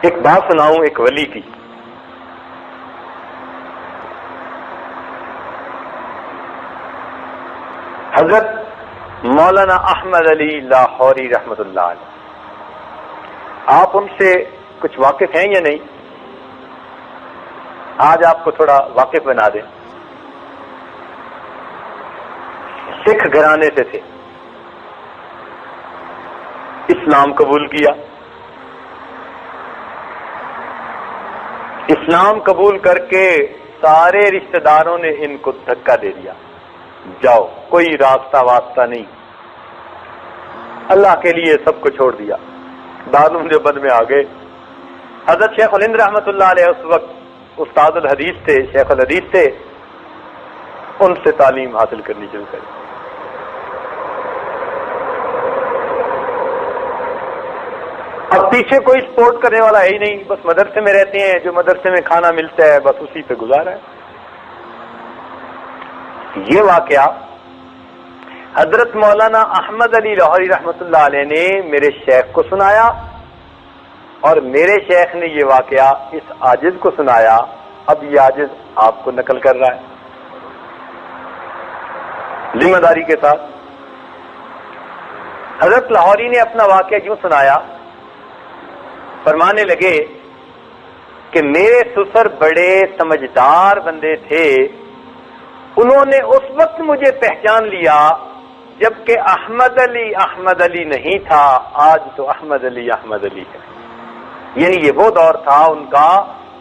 ایک بات سناؤں ایک ولی کی. حضرت مولانا احمد علی لاہوری رحمۃ اللہ علیہ، آپ ان سے کچھ واقف ہیں یا نہیں؟ آج آپ کو تھوڑا واقف بنا دیں. سکھ گھرانے سے تھے، اسلام قبول کیا. اسلام قبول کر کے سارے رشتہ داروں نے ان کو دھکا دے دیا، جاؤ کوئی راستہ واسطہ نہیں، اللہ کے لیے سب کو چھوڑ دیا. دارالعلوم دیوبند میں آ گئے. حضرت شیخ الہند رحمۃ اللہ علیہ اس وقت استاد الحدیث تھے، شیخ الحدیث تھے. ان سے تعلیم حاصل کرنی شروع کری. اب پیچھے کوئی سپورٹ کرنے والا ہے ہی نہیں، بس مدرسے میں رہتے ہیں، جو مدرسے میں کھانا ملتا ہے بس اسی پہ گزارا ہے. یہ واقعہ حضرت مولانا احمد علی لاہوری رحمۃ اللہ علیہ نے میرے شیخ کو سنایا، اور میرے شیخ نے یہ واقعہ اس عاجز کو سنایا. اب یہ عاجز آپ کو نقل کر رہا ہے ذمہ داری کے ساتھ. حضرت لاہوری نے اپنا واقعہ یوں سنایا، فرمانے لگے کہ میرے سسر بڑے سمجھدار بندے تھے، انہوں نے اس وقت مجھے پہچان لیا جبکہ احمد علی نہیں تھا، آج تو احمد علی ہے. یعنی یہ وہ دور تھا ان کا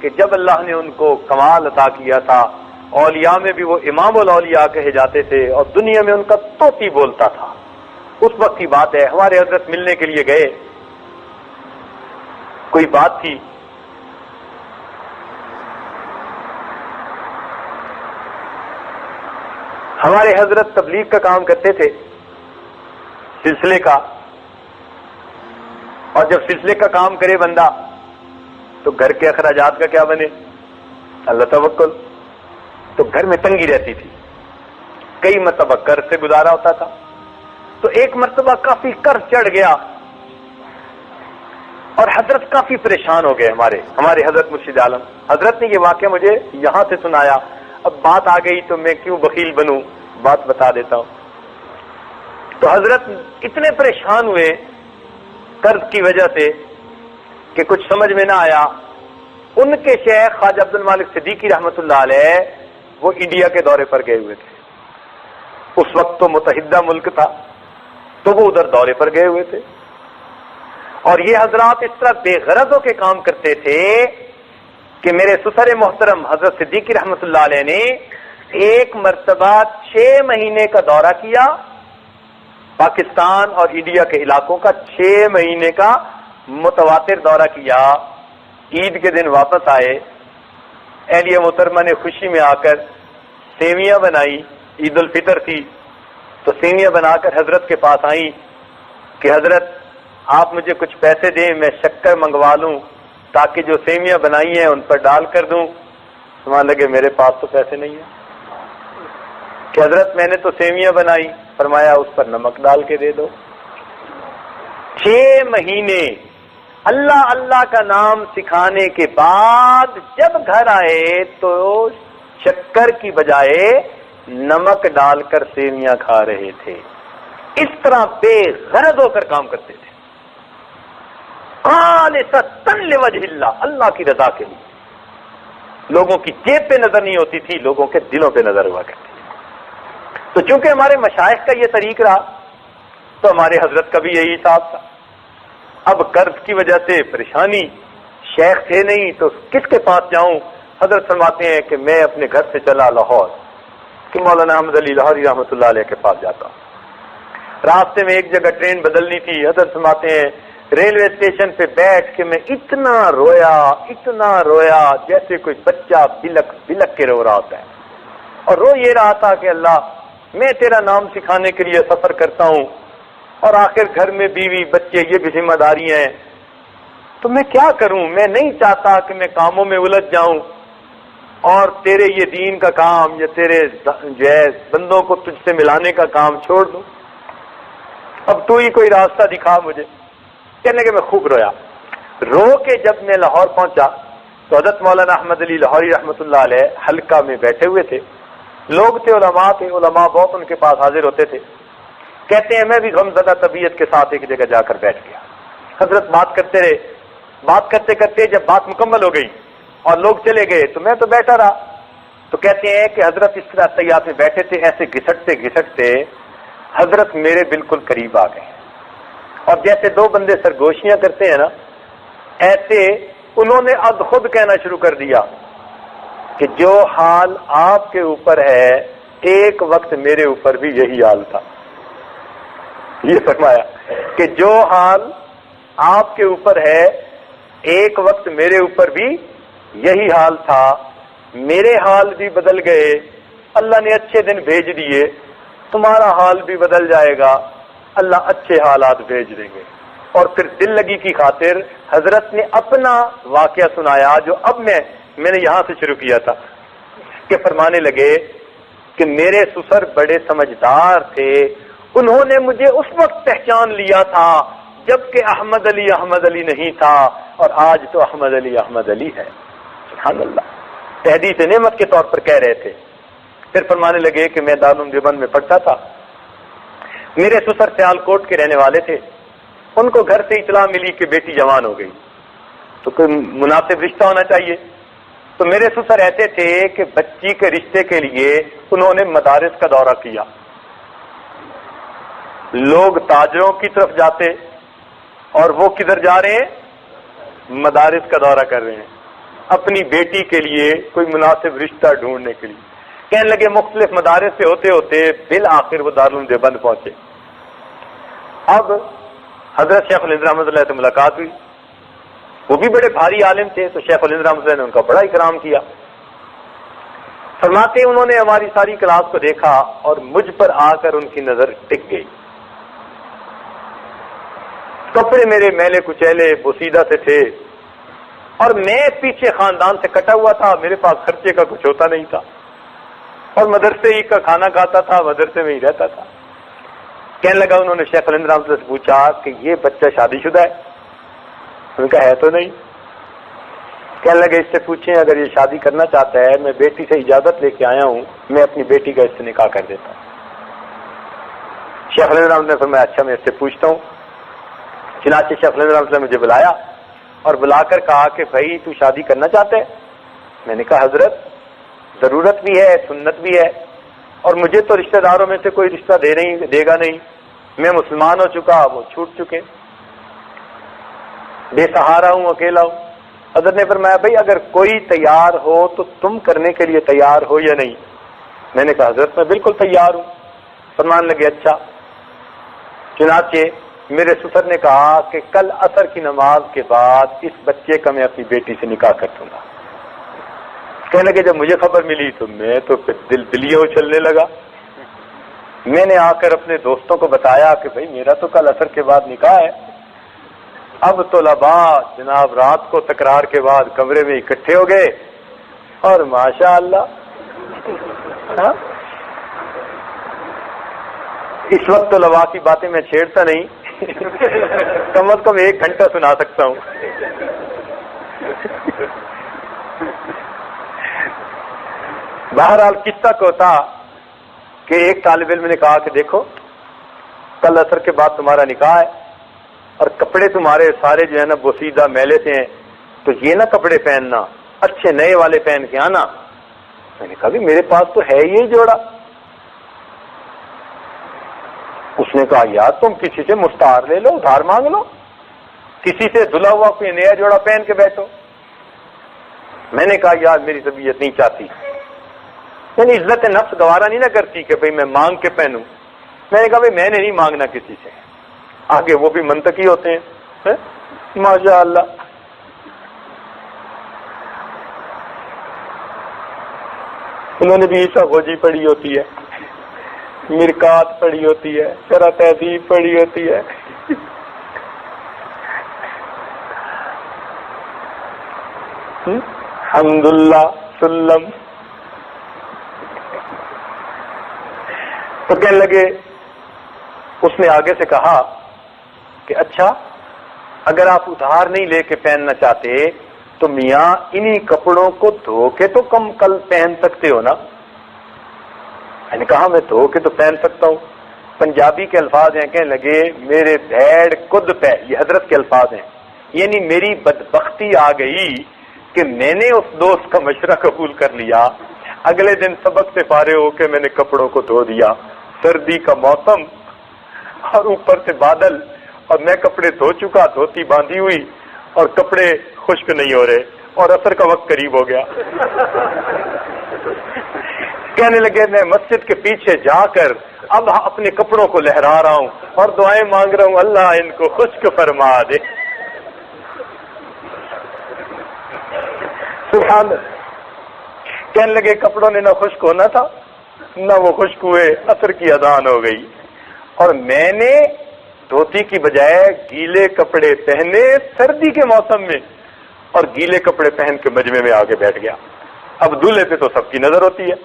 کہ جب اللہ نے ان کو کمال عطا کیا تھا. اولیاء میں بھی وہ امام الاولیاء کہے جاتے تھے، اور دنیا میں ان کا طوطی بولتا تھا. اس وقت کی بات ہے. ہمارے حضرت ملنے کے لیے گئے، کوئی بات تھی، ہمارے حضرت تبلیغ کا کام کرتے تھے، سلسلے کا. اور جب سلسلے کا کام کرے بندہ تو گھر کے اخراجات کا کیا بنے؟ اللہ توکل. تو گھر میں تنگی رہتی تھی، کئی مرتبہ قرض سے گزارا ہوتا تھا. تو ایک مرتبہ کافی قرض چڑھ گیا اور حضرت کافی پریشان ہو گئے. ہمارے حضرت مرشد عالم حضرت نے یہ واقعہ مجھے یہاں سے سنایا. اب بات آ گئی تو میں کیوں بخیل بنوں، بات بتا دیتا ہوں. تو حضرت اتنے پریشان ہوئے قرض کی وجہ سے کہ کچھ سمجھ میں نہ آیا. ان کے شیخ خواجہ عبد المالک صدیقی رحمۃ اللہ علیہ وہ انڈیا کے دورے پر گئے ہوئے تھے. اس وقت تو متحدہ ملک تھا، تو وہ ادھر دورے پر گئے ہوئے تھے. اور یہ حضرات اس طرح بے غرض ہو کے کام کرتے تھے کہ میرے سسر محترم حضرت صدیقی رحمۃ اللہ علیہ نے ایک مرتبہ 6 مہینے کا دورہ کیا، پاکستان اور انڈیا کے علاقوں کا 6 مہینے کا متواتر دورہ کیا. عید کے دن واپس آئے. اہلیہ محترمہ نے خوشی میں آ کر سیویاں بنائی، عید الفطر تھی تو سیویاں بنا کر حضرت کے پاس آئیں کہ حضرت آپ مجھے کچھ پیسے دیں، میں شکر منگوا لوں تاکہ جو سیویاں بنائی ہیں ان پر ڈال کر دوں. سمجھ لگے میرے پاس تو پیسے نہیں ہیں. کہ حضرت میں نے تو سیویاں بنائی. فرمایا اس پر نمک ڈال کے دے دو. 6 مہینے اللہ اللہ کا نام سکھانے کے بعد جب گھر آئے تو شکر کی بجائے نمک ڈال کر سیویاں کھا رہے تھے. اس طرح بے غرض ہو کر کام کرتے تھے، خالصتاً لوجہ اللہ، اللہ کی رضا کے لیے. لوگوں کی جیب پہ نظر نہیں ہوتی تھی، لوگوں کے دلوں پہ نظر ہوا کرتی تھی. تو چونکہ ہمارے مشائخ کا یہ طریق رہا تو ہمارے حضرت کا بھی یہی حساب تھا. اب قرض کی وجہ سے پریشانی، شیخ تھے نہیں تو کس کے پاس جاؤں. حضرت فرماتے ہیں کہ میں اپنے گھر سے چلا لاہور کہ مولانا احمد علی لاہوری رحمۃ اللہ علیہ کے پاس جاتا. راستے میں ایک جگہ ٹرین بدلنی تھی. حضرت فرماتے ہیں ریلوے اسٹیشن پہ بیٹھ کے میں اتنا رویا جیسے کوئی بچہ بلک کے رو رہا ہوتا ہے. اور رو یہ رہا تھا کہ اللہ میں تیرا نام سکھانے کے لیے سفر کرتا ہوں اور آخر گھر میں بیوی بچے یہ بھی ذمہ داریاں ہیں، تو میں کیا کروں. میں نہیں چاہتا کہ میں کاموں میں الجھ جاؤں اور تیرے یہ دین کا کام یا تیرے جو ہے بندوں کو تجھ سے ملانے کا کام چھوڑ دوں. اب تو ہی کوئی راستہ دکھا مجھے. کہنے کہ میں خوب رویا. رو کے جب میں لاہور پہنچا تو حضرت مولانا احمد علی لاہوری رحمۃ اللہ علیہ حلقہ میں بیٹھے ہوئے تھے، لوگ تھے، علماء بہت ان کے پاس حاضر ہوتے تھے۔ کہتے ہیں میں بھی غمزدہ طبیعت کے ساتھ ایک جگہ جا کر بیٹھ گیا، حضرت بات کرتے رہے، بات کرتے کرتے جب بات مکمل ہو گئی اور لوگ چلے گئے تو میں تو بیٹھا رہا۔ تو کہتے ہیں کہ حضرت اس طرح طیات میں بیٹھے تھے، ایسے گھسٹتے گھسٹتے حضرت میرے بالکل قریب آ گئے، اور جیسے دو بندے سرگوشیاں کرتے ہیں نا، ایسے انہوں نے اب خود کہنا شروع کر دیا کہ جو حال آپ کے اوپر ہے ایک وقت میرے اوپر بھی یہی حال تھا۔ یہ فرمایا کہ جو حال آپ کے اوپر ہے ایک وقت میرے اوپر بھی یہی حال تھا، میرے حال بھی بدل گئے، اللہ نے اچھے دن بھیج دیے، تمہارا حال بھی بدل جائے گا، اللہ اچھے حالات بھیج دیں گے۔ اور پھر دل لگی کی خاطر حضرت نے اپنا واقعہ سنایا جو اب میں نے یہاں سے شروع کیا تھا، کہ فرمانے لگے کہ میرے سسر بڑے سمجھدار تھے، انہوں نے مجھے اس وقت پہچان لیا تھا جبکہ احمد علی نہیں تھا، اور آج تو احمد علی ہے۔ سبحان اللہ، تحدیث نعمت کے طور پر کہہ رہے تھے۔ پھر فرمانے لگے کہ میں دارالعلوم دیوبند میں پڑھتا تھا، میرے سسر سیالکوٹ کے رہنے والے تھے، ان کو گھر سے اطلاع ملی کہ بیٹی جوان ہو گئی، تو کوئی مناسب رشتہ ہونا چاہیے۔ تو میرے سسر ایسے تھے کہ بچی کے رشتے کے لیے انہوں نے مدارس کا دورہ کیا، لوگ تاجروں کی طرف جاتے اور وہ کدھر جا رہے ہیں؟ مدارس کا دورہ کر رہے ہیں اپنی بیٹی کے لیے کوئی مناسب رشتہ ڈھونڈنے کے لیے۔ کہنے لگے مختلف مدارس سے ہوتے ہوتے بالآخر وہ دارالعلوم دیوبند پہنچے۔ اب حضرت شیخ الہند رحمۃ اللہ سے ملاقات ہوئی، وہ بھی بڑے بھاری عالم تھے، تو شیخ الہند رحمۃ اللہ نے ان کا بڑا اکرام کیا۔ فرماتے انہوں نے ہماری ساری کلاس کو دیکھا اور مجھ پر آ کر ان کی نظر ٹک گئی۔ کپڑے میرے میلے کچیلے بوسیدہ سے تھے، اور میں پیچھے خاندان سے کٹا ہوا تھا، میرے پاس خرچے کا کچھ ہوتا نہیں تھا، اور مدرسے ہی کا کھانا کھاتا تھا، مدرسے میں ہی رہتا تھا۔ کہنے لگا انہوں نے شیخ الہند رحمۃ اللہ سے پوچھا کہ یہ بچہ شادی شدہ ہے؟ ان کا ہے تو نہیں۔ کہنے لگے اس سے پوچھیں اگر یہ شادی کرنا چاہتا ہے، میں بیٹی سے اجازت لے کے آیا ہوں، میں اپنی بیٹی کا اس سے نکاح کر دیتا ہوں۔ شیخ الہند رحمۃ اللہ نے فرمایا اچھا میں اس سے پوچھتا ہوں۔ چنانچہ شیخ الہند رحمۃ اللہ نے مجھے بلایا اور بلا کر کہا کہ بھائی تو شادی کرنا چاہتا ہے؟ میں نے کہا حضرت ضرورت بھی ہے، سنت بھی ہے، اور مجھے تو رشتہ داروں میں سے کوئی رشتہ دے گا نہیں، میں مسلمان ہو چکا، وہ چھوٹ چکے، بے سہارا ہوں، اکیلا ہوں۔ حضرت نے فرمایا بھائی اگر کوئی تیار ہو تو تم کرنے کے لیے تیار ہو یا نہیں؟ میں نے کہا حضرت میں بالکل تیار ہوں۔ فرمان لگے اچھا۔ چنانچہ میرے سسر نے کہا کہ کل عصر کی نماز کے بعد اس بچے کا میں اپنی بیٹی سے نکاح کر دوں گا۔ کہنے لگے جب مجھے خبر ملی تو میں تو پھر دلیہ اچھلنے لگا۔ میں نے آ کر اپنے دوستوں کو بتایا کہ بھائی میرا تو کل عصر کے بعد نکاح ہے۔ اب طلباء جناب رات کو تکرار کے بعد کمرے میں اکٹھے ہو گئے، اور ماشاء اللہ اس وقت طلباء کی باتیں میں چھیڑتا نہیں، کم از کم 1 گھنٹہ سنا سکتا ہوں۔ بہرحال قصہ کو تھا کہ ایک طالب علم نے کہا کہ دیکھو کل عصر کے بعد تمہارا نکاح ہے، اور کپڑے تمہارے سارے جو ہے نا بوسیدہ میلے سے ہیں، تو یہ نہ کپڑے پہننا، اچھے نئے والے پہن کے آنا۔ میں نے کہا بھی میرے پاس تو ہے یہ جوڑا۔ اس نے کہا یار تم کسی سے مستعار لے لو، ادھار مانگ لو، کسی سے دھلا ہوا کوئی نیا جوڑا پہن کے بیٹھو۔ میں نے کہا یار میری طبیعت نہیں چاہتی، یعنی عزت نفس گوارا نہیں نہ کرتی کہ بھئی میں مانگ کے پہنوں۔ میں نے کہا بھئی میں نے نہیں مانگنا کسی سے، آگے وہ بھی منطقی ہوتے ہیں ماشاء اللہ۔ انہوں نے بھی عیسیٰ غوجی پڑھی ہوتی ہے، مرکات پڑھی ہوتی ہے، شرح تہذیب پڑھی ہوتی ہے۔ الحمدللہ سلم۔ تو کہنے لگے، اس نے آگے سے کہا کہ اچھا اگر آپ ادھار نہیں لے کے پہننا چاہتے تو میاں انہی کپڑوں کو دھو کے تو کم کل پہن سکتے ہو نا. میں نے کہا میں دھو کے تو پہن سکتا ہوں. پنجابی کے الفاظ ہیں, کہنے لگے میرے بھیڑ کد پہ, یہ حضرت کے الفاظ ہیں, یعنی میری بدبختی آ گئی کہ میں نے اس دوست کا مشورہ قبول کر لیا. اگلے دن سبق سے فارغ ہو کے میں نے کپڑوں کو دھو دیا. سردی کا موسم اور اوپر سے بادل, اور میں کپڑے دھو چکا, دھوتی باندھی ہوئی, اور کپڑے خشک نہیں ہو رہے, اور عصر کا وقت قریب ہو گیا. کہنے لگے میں مسجد کے پیچھے جا کر اب اپنے کپڑوں کو لہرا رہا ہوں اور دعائیں مانگ رہا ہوں, اللہ ان کو خشک فرما دے. سبحان اللہ. کہنے لگے کپڑوں نے نہ خشک ہونا تھا نہ وہ خشک ہوئے, عصر کی اذان ہو گئی, اور میں نے دھوتی کی بجائے گیلے کپڑے پہنے سردی کے موسم میں, اور گیلے کپڑے پہن کے مجمع میں آگے بیٹھ گیا. اب دولہے پہ تو سب کی نظر ہوتی ہے.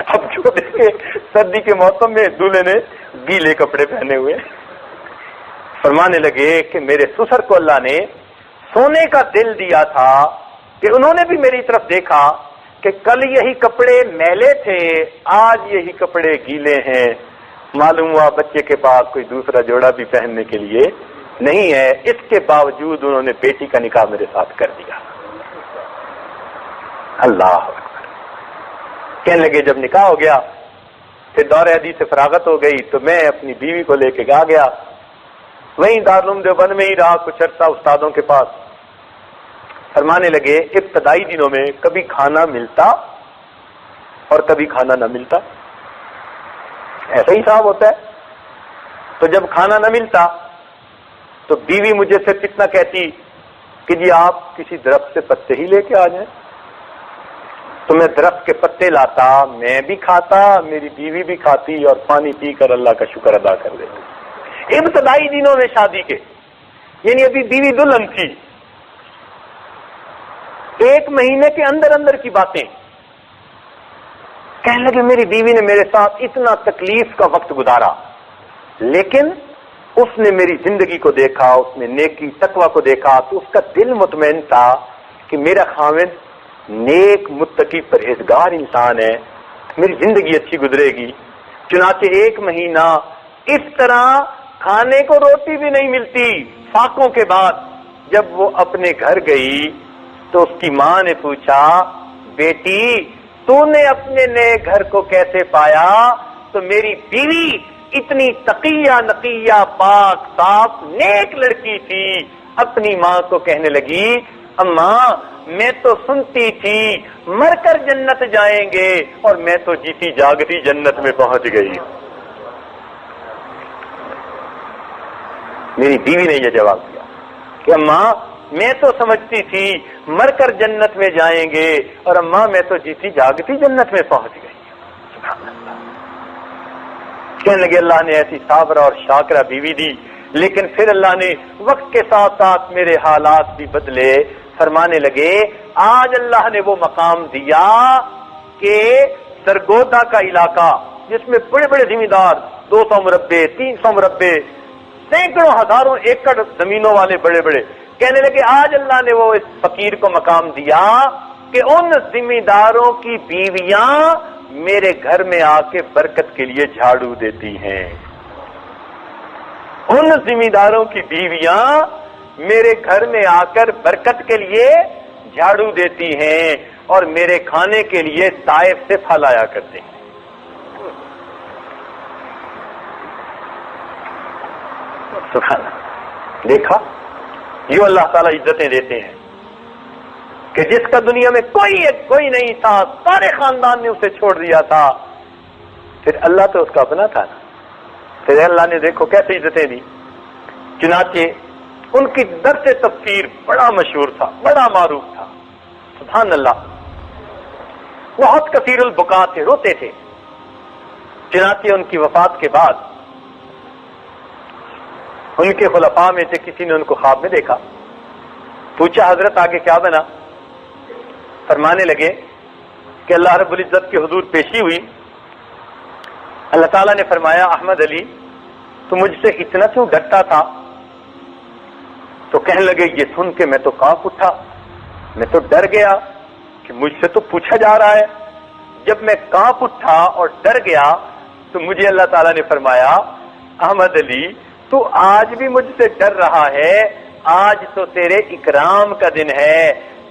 اب جو دیکھے سردی کے موسم میں دولہے نے گیلے کپڑے پہنے ہوئے. فرمانے لگے کہ میرے سسر کو اللہ نے سونے کا دل دیا تھا کہ انہوں نے بھی میری طرف دیکھا کہ کل یہی کپڑے میلے تھے, آج یہی کپڑے گیلے ہیں. معلوم ہوا بچے کے پاس کوئی دوسرا جوڑا بھی پہننے کے لیے نہیں ہے. اس کے باوجود انہوں نے بیٹی کا نکاح میرے ساتھ کر دیا. اللہ اکبر. کہنے لگے جب نکاح ہو گیا پھر دور حدیث سے فراغت ہو گئی تو میں اپنی بیوی کو لے کے آ گیا. وہیں دارالعلوم دیوبند میں ہی رہا کچھ عرصہ استادوں کے پاس. فرمانے لگے ابتدائی دنوں میں کبھی کھانا ملتا اور کبھی کھانا نہ ملتا, ایسا ہی صاحب ہوتا ہے. تو جب کھانا نہ ملتا تو بیوی مجھے سے کتنا کہتی کہ جی آپ کسی درخت سے پتے ہی لے کے آ جائیں. تو میں درخت کے پتے لاتا, میں بھی کھاتا, میری بیوی بھی کھاتی, اور پانی پی کر اللہ کا شکر ادا کر دیتی. ابتدائی دنوں میں شادی کے, یعنی ابھی بیوی دلہن تھی. 1 مہینے کے اندر اندر کی باتیں. کہنے لگے میری بیوی نے میرے ساتھ اتنا تکلیف کا وقت گزارا, لیکن اس نے میری زندگی کو دیکھا, اس نے نیکی تقوی کو دیکھا, تو اس کا دل مطمئن تھا کہ میرا خاوند نیک متقی پرہیزگار انسان ہے, میری زندگی اچھی گزرے گی. چنانچہ 1 مہینہ اس طرح کھانے کو روٹی بھی نہیں ملتی. فاقوں کے بعد جب وہ اپنے گھر گئی تو اس کی ماں نے پوچھا بیٹی تو نے اپنے نئے گھر کو کیسے پایا؟ تو میری بیوی اتنی تقیہ نقیہ پاک صاف نیک لڑکی تھی, اپنی ماں کو کہنے لگی اماں میں تو سنتی تھی مر کر جنت جائیں گے, اور میں تو جیتی جاگتی جنت میں پہنچ گئی. میری بیوی نے یہ جواب دیا کہ اماں میں تو سمجھتی تھی مر کر جنت میں جائیں گے, اور اماں میں تو جیتی جاگتی جنت میں پہنچ گئی. سبحان اللہ. کہنے لگے اللہ نے ایسی صابرہ اور شاکرہ بیوی دی, لیکن پھر اللہ نے وقت کے ساتھ ساتھ میرے حالات بھی بدلے. فرمانے لگے آج اللہ نے وہ مقام دیا کہ سرگودا کا علاقہ جس میں بڑے بڑے ذمہ دار 200 مربع 300 مربع سینکڑوں ہزاروں ایکڑ زمینوں والے بڑے بڑے, کہنے لگے آج اللہ نے وہ اس فقیر کو مقام دیا کہ ان ذمہ داروں کی بیویاں میرے گھر میں آ کے برکت کے لیے جھاڑو دیتی ہیں. ان ذمہ داروں کی بیویاں میرے گھر میں آ کر برکت کے لیے جھاڑو دیتی ہیں, اور میرے کھانے کے لیے طائف سے پھل آیا کرتے ہیں. سبحان اللہ. دیکھا یہ اللہ تعالیٰ عزتیں دیتے ہیں کہ جس کا دنیا میں کوئی نہیں تھا, سارے خاندان نے اسے چھوڑ دیا تھا, پھر اللہ تو اس کا اپنا تھا نا, پھر اللہ نے دیکھو کیسے عزتیں دی. چنانچہ ان کی درس تفسیر بڑا مشہور تھا, بڑا معروف تھا. سبحان اللہ. بہت کثیر البکا تھے, روتے تھے. چنانچہ ان کی وفات کے بعد ان کے خلفاء میں سے کسی نے ان کو خواب میں دیکھا, پوچھا حضرت آگے کیا بنا؟ فرمانے لگے کہ اللہ رب العزت کے حضور پیشی ہوئی. اللہ تعالیٰ نے فرمایا احمد علی تو مجھ سے اتنا کیوں ڈرتا تھا؟ تو کہنے لگے یہ سن کے میں تو کانپ اٹھا، میں تو ڈر گیا کہ مجھ سے تو پوچھا جا رہا ہے۔ جب میں کانپ اٹھا اور ڈر گیا تو مجھے اللہ تعالیٰ نے فرمایا احمد علی تو آج بھی مجھ سے ڈر رہا ہے، آج تو تیرے اکرام کا دن ہے،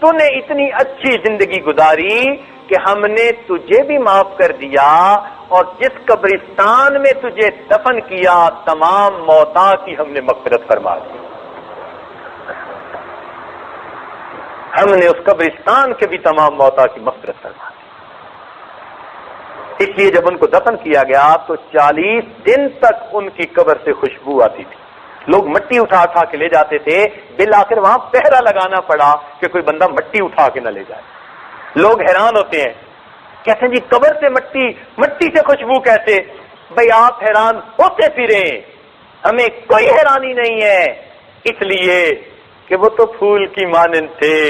تو نے اتنی اچھی زندگی گزاری کہ ہم نے تجھے بھی معاف کر دیا، اور جس قبرستان میں تجھے دفن کیا تمام موتا کی ہم نے مغفرت فرما دی، ہم نے اس قبرستان کے بھی تمام موتا کی مغفرت فرما دی۔ اس لیے جب ان کو دفن کیا گیا تو 40 دن تک ان کی قبر سے خوشبو آتی تھی، لوگ مٹی اٹھا اٹھا کے لے جاتے تھے، بالآخر وہاں پہرا لگانا پڑا کہ کوئی بندہ مٹی اٹھا کے نہ لے جائے۔ لوگ حیران ہوتے ہیں، کہتے ہیں جی قبر سے مٹی سے خوشبو کیسے؟ بھئی آپ حیران ہوتے پھرے، ہمیں کوئی حیرانی نہیں ہے، اس لیے کہ وہ تو پھول کی مانند تھے،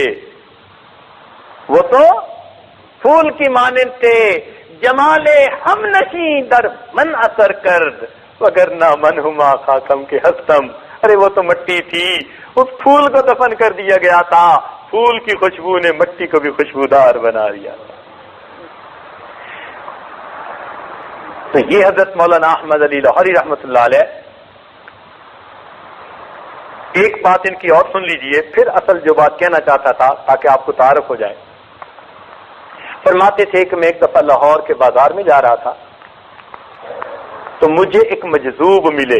وہ تو پھول کی مانند تھے، جمال ہم نشیں در من اثر کرد وگر نہ من ہما خاکم کے ہستم۔ ارے وہ تو مٹی تھی، اس پھول کو دفن کر دیا گیا تھا، پھول کی خوشبو نے مٹی کو بھی خوشبودار بنا دیا تھا۔ تو یہ حضرت مولانا احمد علی لاہوری رحمۃ اللہ علیہ، ایک بات ان کی اور سن لیجئے، پھر اصل جو بات کہنا چاہتا تھا تاکہ آپ کو تعارف ہو جائے۔ فرماتے تھے کہ میں ایک دفعہ لاہور کے بازار میں جا رہا تھا تو مجھے ایک مجذوب ملے۔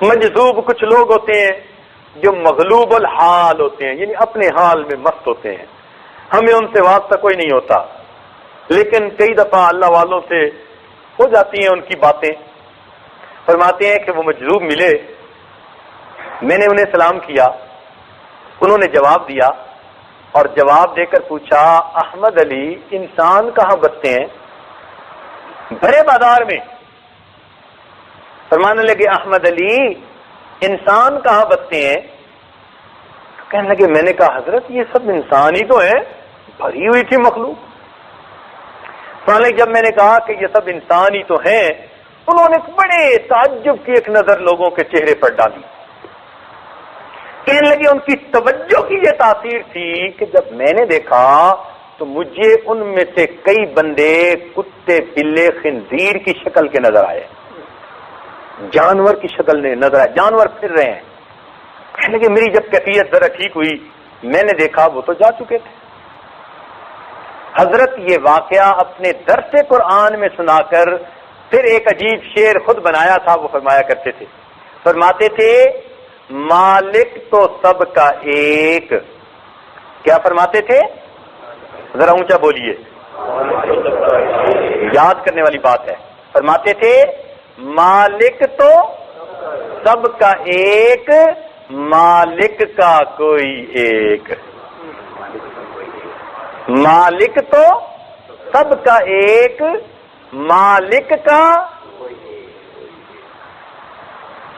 مجذوب کچھ لوگ ہوتے ہیں جو مغلوب الحال ہوتے ہیں، یعنی اپنے حال میں مست ہوتے ہیں، ہمیں ان سے واسطہ کوئی نہیں ہوتا، لیکن کئی دفعہ اللہ والوں سے ہو جاتی ہیں ان کی باتیں۔ فرماتے ہیں کہ وہ مجذوب ملے، میں نے انہیں سلام کیا، انہوں نے جواب دیا اور جواب دے کر پوچھا احمد علی انسان کہاں بستے ہیں؟ بھرے بازار میں۔ فرمانے لگے احمد علی انسان کہاں بستے ہیں؟ کہنے لگے میں نے کہا حضرت یہ سب انسان ہی تو ہیں، بھری ہوئی تھی مخلوق۔ فرمانے لگے جب میں نے کہا کہ یہ سب انسان ہی تو ہیں، انہوں نے بڑے تعجب کی ایک نظر لوگوں کے چہرے پر ڈالی۔ کہنے لگے ان کی توجہ کی یہ تاثیر تھی کہ جب میں نے دیکھا تو مجھے ان میں سے کئی بندے کتے، بلے، خنزیر کی شکل کے نظر آئے، جانور کی شکل میں نظر آئے، جانور پھر رہے ہیں۔ کہنے لگے میری جب کیفیت ذرا ٹھیک ہوئی، میں نے دیکھا وہ تو جا چکے تھے۔ حضرت یہ واقعہ اپنے درس قرآن میں سنا کر پھر ایک عجیب شعر خود بنایا تھا، وہ فرمایا کرتے تھے، فرماتے تھے مالک تو سب کا ایک، کیا فرماتے تھے؟ ذرا اونچا بولیے، یاد کرنے والی بات ہے۔ فرماتے تھے مالک تو سب کا ایک، مالک کا کوئی ایک، مالک تو سب کا ایک، مالک کا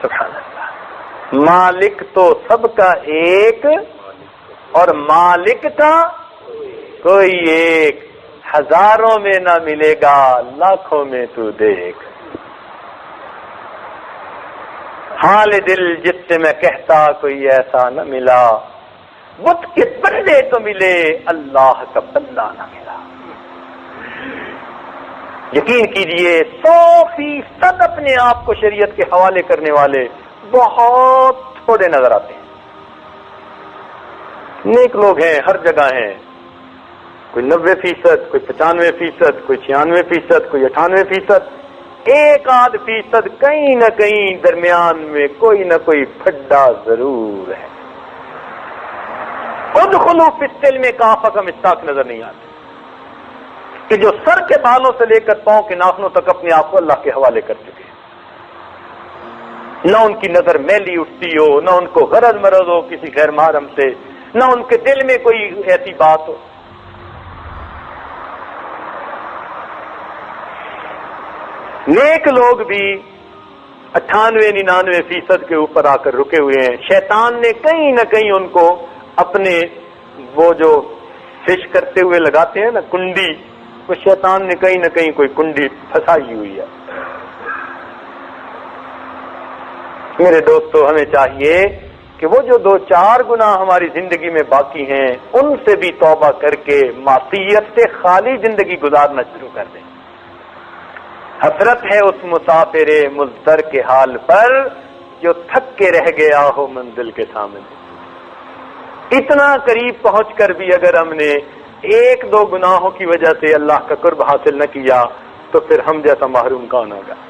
سبحان اللہ، مالک تو سب کا ایک اور مالک کا کوئی ایک، ہزاروں میں نہ ملے گا لاکھوں میں تو دیکھ، حال دل جس سے میں کہتا کوئی ایسا نہ ملا، بت کے بندے تو ملے اللہ کا بندہ نہ ملا۔ یقین کیجئے 100% اپنے آپ کو شریعت کے حوالے کرنے والے بہت تھوڑے نظر آتے ہیں۔ نیک لوگ ہیں، ہر جگہ ہیں، کوئی 90%، کوئی 95%، کوئی 96%، کوئی 98%، 1% کہیں نہ کہیں درمیان میں کوئی نہ کوئی پھڈا ضرور ہے۔ ادخلوا فی السلم کافہ کا مستاق نظر نہیں آتا کہ جو سر کے بالوں سے لے کر پاؤں کے ناخنوں تک اپنے آپ کو اللہ کے حوالے کر چکے ہیں، نہ ان کی نظر میلی اٹھتی ہو، نہ ان کو غرض مرض ہو کسی غیر محرم سے، نہ ان کے دل میں کوئی ایسی بات ہو۔ نیک لوگ بھی 98-99% کے اوپر آ کر رکے ہوئے ہیں۔ شیطان نے کہیں نہ کہیں ان کو اپنے وہ جو فش کرتے ہوئے لگاتے ہیں نا کنڈی، وہ شیطان نے کہیں نہ کہیں کوئی کنڈی پھنسائی ہوئی ہے۔ میرے دوستو ہمیں چاہیے کہ کہ وہ جو 2-4 گناہ ہماری زندگی میں باقی ہیں ان سے بھی توبہ کر کے معصیت سے خالی زندگی گزارنا شروع کر دیں. حسرت ہے اس مسافر مضطر کے حال پر جو تھک کے رہ گیا ہو منزل کے سامنے. اتنا قریب پہنچ کر بھی اگر ہم نے 1-2 گناہوں کی وجہ سے اللہ کا قرب حاصل نہ کیا تو پھر ہم جیسا محروم کون ہوگا؟